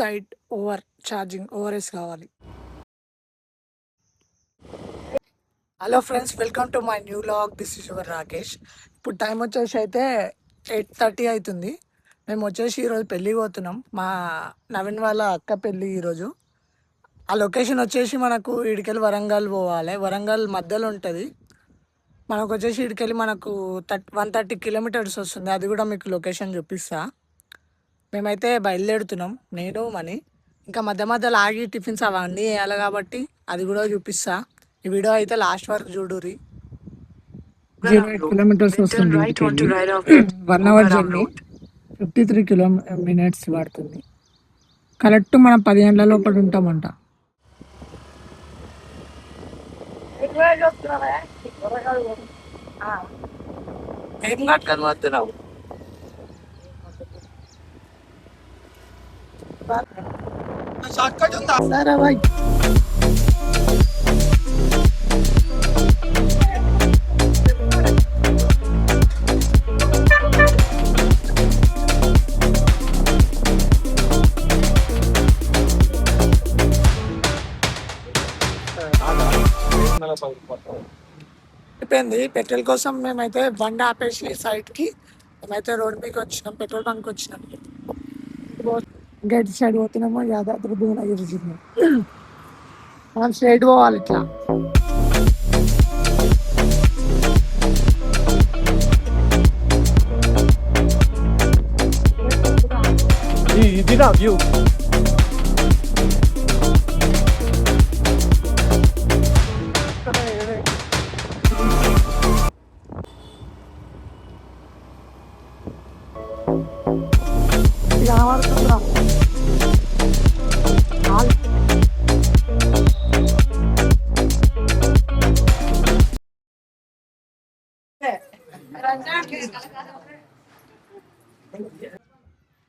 Tight over charging ORS కావాలి. Hello friends, welcome to my new vlog. This is your Rakesh. ఇప్పుడు time వచ్చేసి అయితే 8:30 అవుతుంది. మేము వచ్చేసి ఈరోజు పెళ్ళికి పోతున్నాం. మా నవీన్ వాళ్ళ అక్క పెళ్ళి ఈరోజు. ఆ లొకేషన్ వచ్చేసి మనకు ఇడికెళ్ళి వరంగల్ పోవాలి. వరంగల్ మధ్యలో ఉంటుంది. మనకు వచ్చేసి ఇడికెళ్ళి మనకు 130 కిలోమీటర్స్ వస్తుంది. అది కూడా మీకు లొకేషన్ చూపిస్తా. మేమైతే బయలుదేరుతున్నాం, నేను మనీ. ఇంకా మధ్య మధ్యలో ఆగి టిఫిన్స్ అవన్నీ వేయాలి కాబట్టి అది కూడా చూపిస్తా. ఈ వీడియో అయితే లాస్ట్ వరకు చూడుర్రి. 08 కిలోమీటర్స్ వస్తుంది. 1 అవర్ జర్నీ, 53 మినిట్స్ పడుతుంది. కరెక్ట్ మనం 10 గంటల లోపల ఉంటామంట. ఏం కట్టుకొని సరే బాయ్. అయిపోయింది. పెట్రోల్ కోసం మేమైతే బండి ఆపేసి సైడ్కి మేమైతే రోడ్ మీదకి వచ్చినాం, పెట్రోల్ బంక్ వచ్చినాం. గేట్ సైడ్ పోతున్నామో యాదాద్రి భువనగిరి జిల్లా. మనం స్ట్రైట్ పోవాలి ఇట్లా. ఇది నా వ్యూ.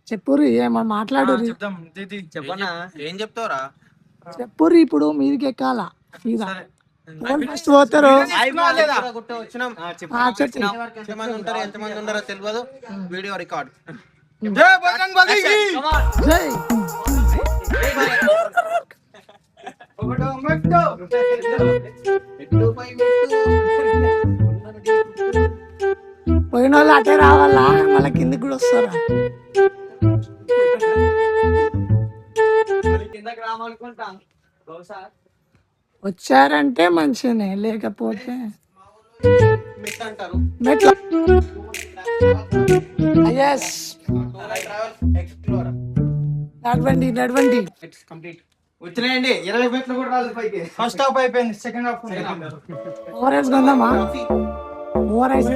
చెప్పుర్రి, ఏమన్నా మాట్లాడు. ఏం చెప్తావురా? చెప్పుర్రి. ఇప్పుడు మీదికి ఎక్కాలా? ఫస్ట్ పోతారు. ఎంతమంది ఉంటారో తెలియదు. Video record. పోయిన వాళ్ళు అటే రావాలా, మళ్ళీ కిందికి కూడా వస్తారా? వచ్చారంటే మంచిగానే, లేకపోతే మెట్ల. నడవండి నడవండి. వచ్చినాయండి 20 మెట్లు కూడా రాలేదు పైకి. ఫస్ట్ హాఫ్ అయిపోయింది, సెకండ్ హాఫ్ ఓఆర్ఎస్ కొందామా? ఓఆర్ఎస్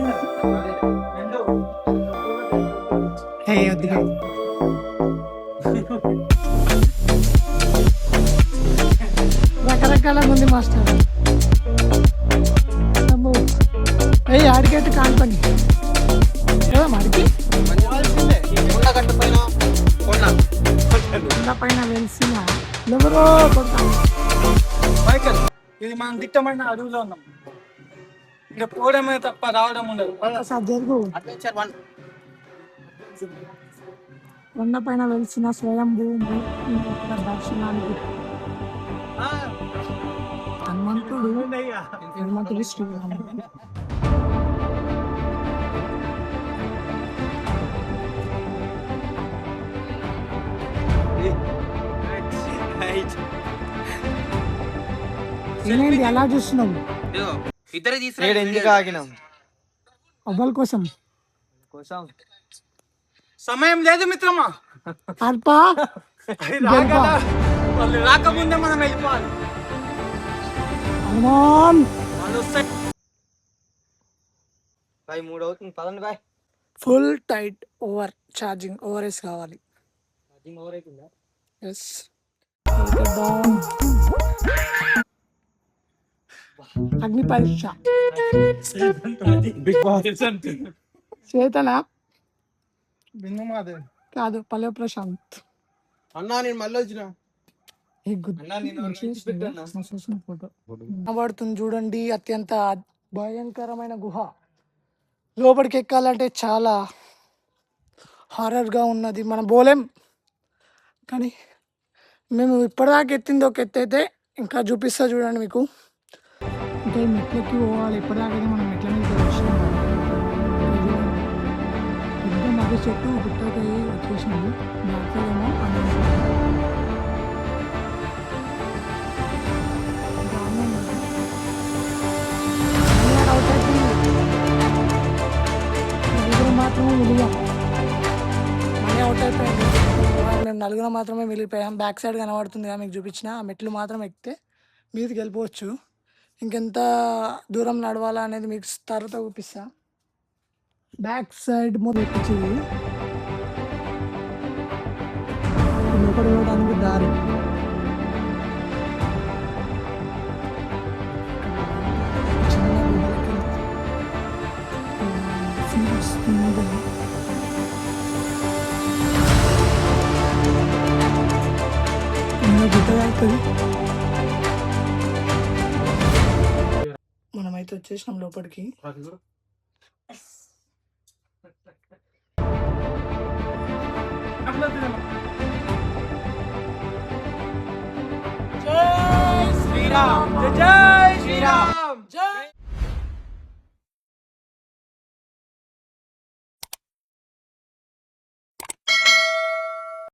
రకరకాల ఉంది మాస్టర్. ఆడికైతే కానుకొని మడికి పైన వెలిసిన ఎవరో మైకల్. ఇది మనం దిట్టమైన అడవిలో ఉన్నాం. ఇక్కడ పోవడమే తప్ప రావడం ఉండదు. జరుగు. కొండ పైన వెలిసిన స్వయంభూ దర్శనానికి హనుమంతుడు శ్రీరాముడు. ఏంటి ఎలా చూస్తున్నావు? ఎందుకు ఆగినాం? అవ్వల కోసం. సమయం లేదు మిత్రమా. అల్ప వాళ్ళు రాకముందే మనం వెళ్ళిపోవాలి. బాయ్ 3 అవుతుంది, పదండి boy. Full tight over charging ORS కావాలి. ఎస్. అగ్ని పరీక్ష. చేతన కాదు, పల్లె ప్రశాంత్ అన్నా. నేను మళ్ళీ వచ్చిన కనబడుతుంది చూడండి. అత్యంత భయంకరమైన గుహ. లోపలికి ఎక్కాలంటే చాలా హారర్గా ఉన్నది. మనం పోలేం, కానీ మేము ఇప్పటిదాకా ఎత్తింది ఒక ఎత్తు అయితే ఇంకా చూపిస్తా చూడండి మీకు. ఇంకా ఈ మెట్లెక్కి పోవాలి. ఇప్పటిదాకైతే మనం మెట్ల మీద వచ్చినాం కదా. ఇక్కడ చూడండి. పెద్ద మర్రి చెట్టు గుట్టకి వచ్చేసింది. బ్యాక్ సైడ్ ఏమో అన్నం. ఇంకా అన్నం ఉంది. అన్నం అవుట్ అయిపోయింది. నలుగురు మాత్రమే మిలిగాం. మనీ అవుట్ అయిపోయింది. మేము నలుగురు మాత్రమే మిగిలిపోయాం. బ్యాక్ సైడ్ కనబడుతుంది మీకు చూపించిన ఆ మెట్లు మాత్రం ఎక్కితే మీదికి వెళ్ళిపోవచ్చు. ఇంకెంత దూరం నడవాలా అనేది మీకు తర్వాత చూపిస్తా. బ్యాక్ సైడ్ మొదలు ఎక్కించేది లోపల పోవడానికి దారి. చిన్న గుహలకి ఫీల్ వస్తుంది. గుట్ట అవుతుంది. మనమైతే వచ్చేసినాం లోపలికి. జై శ్రీరామ్, జై శ్రీరామ్.